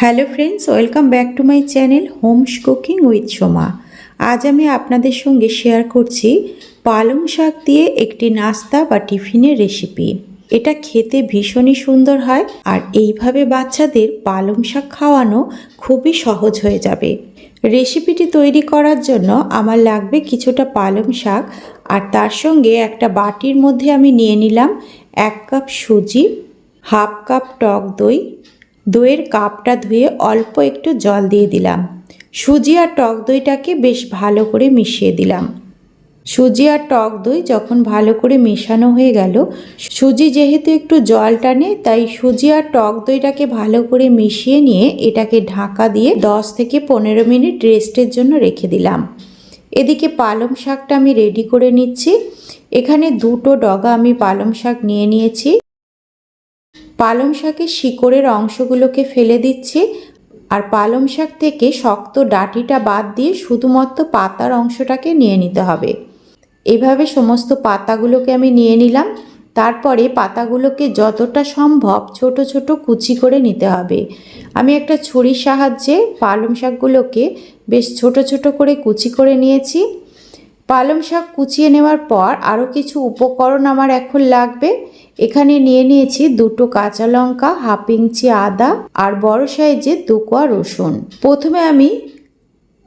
Hello friends, welcome back to my channel Holmes cooking with Soma. আজ আমি আপনাদের সঙ্গে শেয়ার করছি পালং শাক দিয়ে একটি নাস্তা বা টিফিনের রেসিপি। এটা খেতে ভীষণই সুন্দর হয় আর এইভাবে বাচ্চাদের পালং শাক খাওয়ানো খুবই সহজ হয়ে যাবে। রেসিপিটি তৈরি করার জন্য আমার লাগবে কিছুটা পালং শাক, আর তার সঙ্গে একটা বাটির মধ্যে আমি নিয়ে নিলাম 1 কাপ সুজি, হাফ কাপ টক দই। দইয়ের কাপটা ধুয়ে অল্প একটু জল দিয়ে দিলাম। সুজি আর টক দইটাকে বেশ ভালো করে মিশিয়ে দিলাম। সুজি আর টক দই যখন ভালো করে মেশানো হয়ে গেল, সুজি যেহেতু একটু জল টানে, তাই সুজি আর টক দইটাকে ভালো করে মিশিয়ে নিয়ে এটাকে ঢাকা দিয়ে 10 থেকে 15 মিনিট রেস্টের জন্য রেখে দিলাম। এদিকে পালং শাকটা আমি রেডি করে নিচ্ছি। এখানে 2টো ডগা আমি পালং শাক নিয়ে নিয়েছি। পালং শাকের শিকড়ের অংশগুলোকে ফেলে দিচ্ছি, আর পালং শাক থেকে শক্ত ডাঁটিটা বাদ দিয়ে শুধুমাত্র পাতার অংশটাকে নিয়ে নিতে হবে। এভাবে সমস্ত পাতাগুলোকে আমি নিয়ে নিলাম। তারপরে পাতাগুলোকে যতটা সম্ভব ছোট ছোট কুচি করে নিতে হবে। আমি একটা ছুরির সাহায্যে পালং শাকগুলোকে বেশ ছোট ছোট করে কুচি করে নিয়েছি। পালং শাক কুচিয়ে নেওয়ার পর আরও কিছু উপকরণ আমার এখন লাগবে। এখানে নিয়ে নিয়েছি 2টো কাঁচা লঙ্কা, হাফ ইঞ্চি আদা আর বড় সাইজের 2 কোয়া রসুন। প্রথমে আমি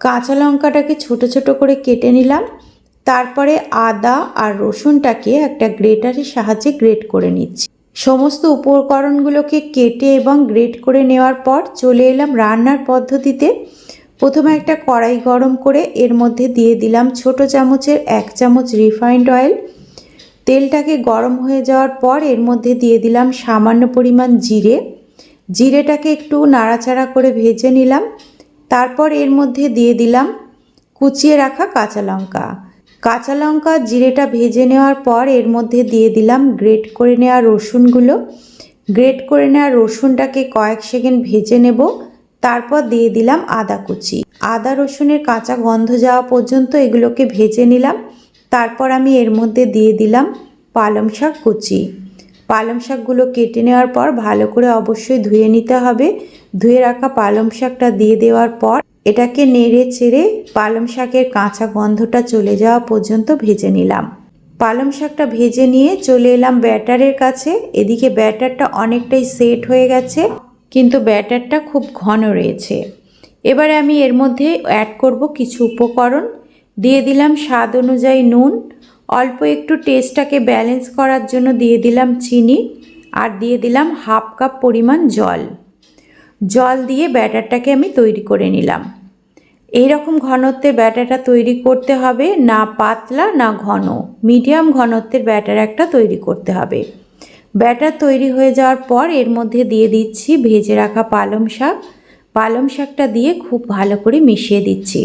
কাঁচা লঙ্কাটাকে ছোট ছোট করে কেটে নিলাম। তারপরে আদা আর রসুনটাকে একটা গ্রেটারের সাহায্যে গ্রেট করে নিচ্ছি। সমস্ত উপকরণগুলোকে কেটে এবং গ্রেট করে নেওয়ার পর চলে এলাম রান্নার পদ্ধতিতে। প্রথমে একটা কড়াই গরম করে এর মধ্যে দিয়ে দিলাম ছোট চামচের 1 চামচ রিফাইন্ড অয়েল। তেলটাকে গরম হয়ে যাওয়ার পর এর মধ্যে দিয়ে দিলাম সামান্য পরিমাণ জিরে। জিরেটাকে একটু নাড়াচাড়া করে ভেজে নিলাম। তারপর এর মধ্যে দিয়ে দিলাম কুচিয়ে রাখা কাঁচা লঙ্কা। কাঁচা লঙ্কা জিরেটা ভেজে নেওয়ার পর এর মধ্যে দিয়ে দিলাম গ্রেট করে নেওয়া রসুনগুলো। গ্রেট করে নেওয়া রসুনটাকে কয়েক সেকেন্ড ভেজে নেব। তারপর দিয়ে দিলাম আদা কুচি। আদা রসুনের কাঁচা গন্ধ যাওয়া পর্যন্ত এগুলোকে ভেজে নিলাম। তারপর আমি এর মধ্যে দিয়ে দিলাম পালং শাক কুচি। পালং শাকগুলো কেটে নেওয়ার পর ভালো করে অবশ্যই ধুয়ে নিতে হবে। ধুয়ে রাখা পালং শাকটা দিয়ে দেওয়ার পর এটাকে নেড়ে চেড়ে পালং শাকের কাঁচা গন্ধটা চলে যাওয়া পর্যন্ত ভেজে নিলাম। পালং শাকটা ভেজে নিয়ে চলে এলাম ব্যাটারের কাছে। এদিকে ব্যাটারটা অনেকটাই সেট হয়ে গেছে, কিন্তু ব্যাটারটা খুব ঘন রয়েছে। এবারে আমি এর মধ্যে অ্যাড করব কিছু উপকরণ। দিয়ে দিলাম স্বাদ অনুযায়ী নুন, অল্প একটু টেস্টটাকে ব্যালেন্স করার জন্য দিয়ে দিলাম চিনি, আর দিয়ে দিলাম হাফ কাপ পরিমাণ জল। জল দিয়ে ব্যাটারটাকে আমি তৈরি করে নিলাম। এই রকম ঘনত্বের ব্যাটারটা তৈরি করতে হবে, না পাতলা না ঘন, মিডিয়াম ঘনত্বের ব্যাটার একটা তৈরি করতে হবে। ব্যাটার তৈরি হয়ে যাওয়ার পর এর মধ্যে দিয়ে দিচ্ছি ভেজে রাখা পালং শাক। পালং শাকটা দিয়ে খুব ভালো করে মিশিয়ে দিচ্ছি।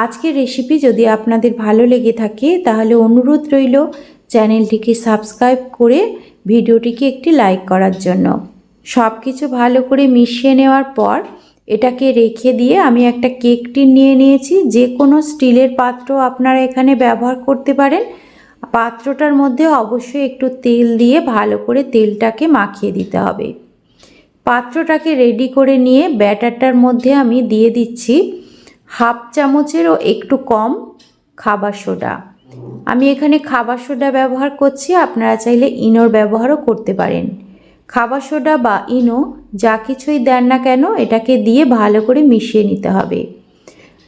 আজকের রেসিপি যদি আপনাদের ভালো লেগে থাকে তাহলে অনুরোধ রইল চ্যানেলটিকে সাবস্ক্রাইব করে ভিডিওটিকে একটি লাইক করার জন্য। সব কিছু ভালো করে মিশিয়ে নেওয়ার পর এটাকে রেখে দিয়ে আমি একটা কেক টিন নিয়ে নিয়েছি। যে কোনো স্টিলের পাত্র আপনারা এখানে ব্যবহার করতে পারেন। পাত্রটার মধ্যে অবশ্যই একটু তেল দিয়ে ভালো করে তেলটাকে মাখিয়ে দিতে হবে। পাত্রটাকে রেডি করে নিয়ে ব্যাটারটার মধ্যে আমি দিয়ে দিচ্ছি হাফ চামচেরও একটু কম খাবার সোডা। আমি এখানে খাবার সোডা ব্যবহার করছি, আপনারা চাইলে ইনোর ব্যবহারও করতে পারেন। খাবার সোডা বা ইনো যা কিছুই দেন না কেন এটাকে দিয়ে ভালো করে মিশিয়ে নিতে হবে।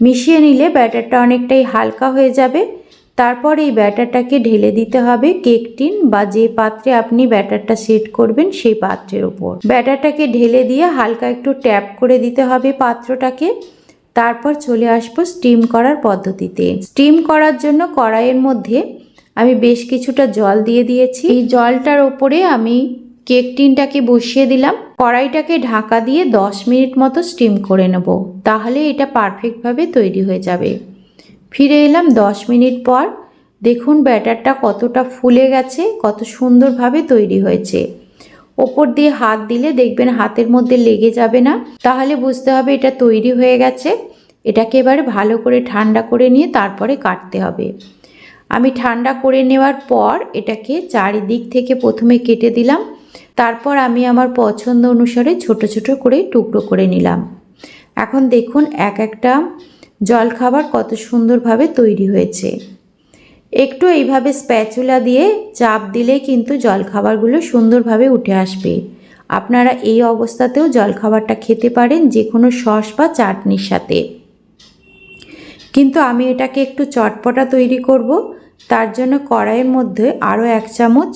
মিশিয়ে নিলে ব্যাটারটা অনেকটাই হালকা হয়ে যাবে। তারপর এই ব্যাটারটাকে ঢেলে দিতে হবে কেক টিন বা যে পাত্রে আপনি ব্যাটারটা সেট করবেন সেই পাত্রের উপর। ব্যাটারটাকে ঢেলে দিয়ে হালকা একটু ট্যাপ করে দিতে হবে পাত্রটাকে। তারপর চলে আসবো স্টিম করার পদ্ধতিতে। স্টিম করার জন্য কড়াইয়ের মধ্যে আমি বেশ কিছুটা জল দিয়ে দিয়েছি। এই জলটার ওপরে আমি কেক টিনটাকে বসিয়ে দিলাম। কড়াইটাকে ঢাকা দিয়ে 10 মিনিট মতো স্টিম করে নেব, তাহলে এটা পারফেক্টভাবে তৈরি হয়ে যাবে। ফিরে এলাম 10 মিনিট পর। দেখুন ব্যাটারটা কতটা ফুলে গেছে, কত সুন্দরভাবে তৈরি হয়েছে। ওপর দিয়ে হাত দিলে দেখবেন হাতের মধ্যে লেগে যাবে না, তাহলে বুঝতে হবে এটা তৈরি হয়ে গেছে। এটাকে এবারে ভালো করে ঠান্ডা করে নিয়ে তারপরে কাটতে হবে। আমি ঠান্ডা করে নেওয়ার পর এটাকে চারিদিক থেকে প্রথমে কেটে দিলাম। তারপর আমি আমার পছন্দ অনুসারে ছোট ছোট করে টুকরো করে নিলাম। এখন দেখুন এক একটা জলখাবার কত সুন্দরভাবে তৈরি হয়েছে। একটু এইভাবে স্প্যাচুলা দিয়ে চাপ দিলে কিন্তু জলখাবারগুলো সুন্দরভাবে উঠে আসবে। আপনারা এই অবস্থাতেও জলখাবারটা খেতে পারেন যে কোনো সস বা চাটনির সাথে। কিন্তু আমি এটাকে একটু চটপটা তৈরি করব, তার জন্য কড়াইয়ের মধ্যে আরও 1 চামচ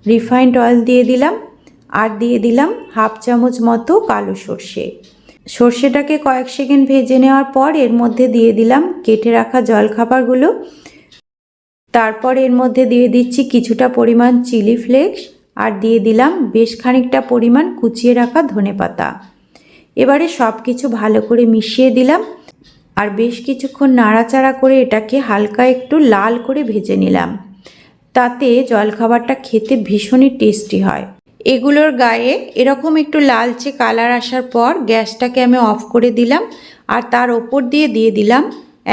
রিফাইন্ড অয়েল দিয়ে দিলাম আর দিয়ে দিলাম হাফ চামচ মতো কালো সর্ষে। সর্ষেটাকে কয়েক সেকেন্ড ভেজে নেওয়ার পর এর মধ্যে দিয়ে দিলাম কেটে রাখা জলখাবারগুলো। তারপর এর মধ্যে দিয়ে দিচ্ছি কিছুটা পরিমাণ চিলি ফ্লেক্স আর দিয়ে দিলাম বেশ খানিকটা পরিমাণ কুচিয়ে রাখা ধনেপাতা। এবারে সব কিছু ভালো করে মিশিয়ে দিলাম আর বেশ কিছুক্ষণ নাড়াচাড়া করে এটাকে হালকা একটু লাল করে ভেজে নিলাম। তাতে জলখাবারটা খেতে ভীষণই টেস্টি হয়। এগুলোর গায়ে এরকম একটু লালচে কালার আসার পর গ্যাসটাকে আমি অফ করে দিলাম আর তার ওপর দিয়ে দিলাম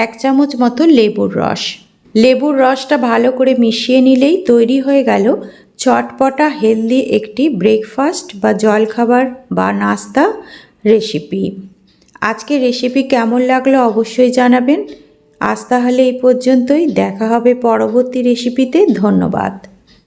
1 চামচ মতো লেবুর রস। লেবুর রসটা ভালো করে মিশিয়ে নিলেই তৈরি হয়ে গেল চটপটা হেলদি একটি ব্রেকফাস্ট বা জলখাবার বা নাস্তা রেসিপি। আজকের রেসিপি কেমন লাগলো অবশ্যই জানাবেন। আজ তাহলে এই পর্যন্তই, দেখা হবে পরবর্তী রেসিপিতে। ধন্যবাদ।